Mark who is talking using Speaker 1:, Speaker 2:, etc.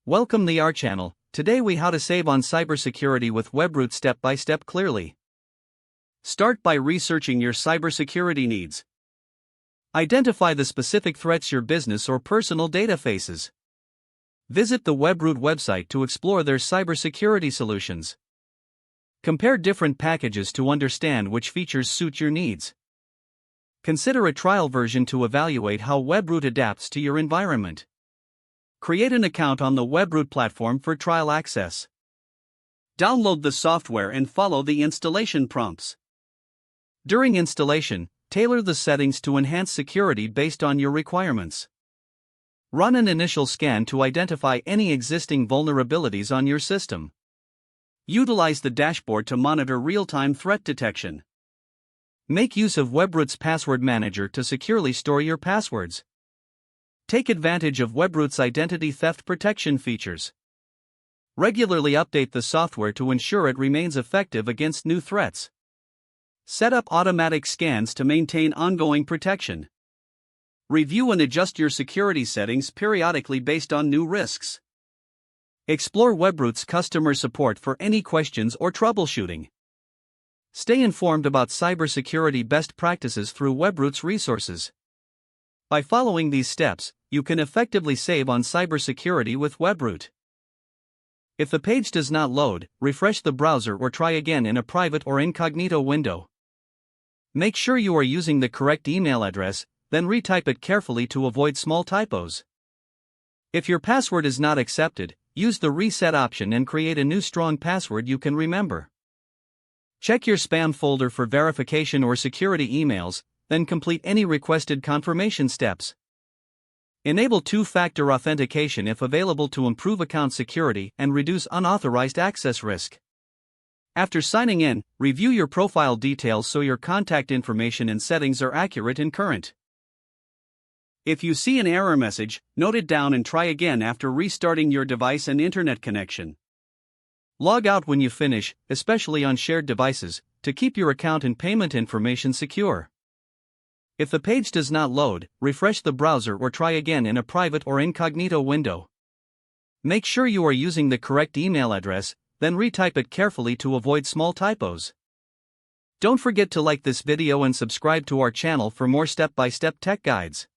Speaker 1: Welcome to our channel. Today we how to save on cybersecurity with Webroot step by step clearly. Start by researching your cybersecurity needs. Identify the specific threats your business or personal data faces. Visit the Webroot website to explore their cybersecurity solutions. Compare different packages to understand which features suit your needs. Consider a trial version to evaluate how Webroot adapts to your environment. Create an account on the Webroot platform for trial access. Download the software and follow the installation prompts. During installation, tailor the settings to enhance security based on your requirements. Run an initial scan to identify any existing vulnerabilities on your system. Utilize the dashboard to monitor real-time threat detection. Make use of Webroot's password manager to securely store your passwords. Take advantage of Webroot's identity theft protection features. Regularly update the software to ensure it remains effective against new threats. Set up automatic scans to maintain ongoing protection. Review and adjust your security settings periodically based on new risks. Explore Webroot's customer support for any questions or troubleshooting. Stay informed about cybersecurity best practices through Webroot's resources. By following these steps, you can effectively save on cybersecurity with Webroot. If the page does not load, refresh the browser or try again in a private or incognito window. Make sure you are using the correct email address, then retype it carefully to avoid small typos. If your password is not accepted, use the reset option and create a new strong password you can remember. Check your spam folder for verification or security emails, then complete any requested confirmation steps. Enable two-factor authentication if available to improve account security and reduce unauthorized access risk. After signing in, review your profile details so your contact information and settings are accurate and current. If you see an error message, note it down and try again after restarting your device and internet connection. Log out when you finish, especially on shared devices, to keep your account and payment information secure. If the page does not load, refresh the browser or try again in a private or incognito window. Make sure you are using the correct email address, then retype it carefully to avoid small typos. Don't forget to like this video and subscribe to our channel for more step-by-step tech guides.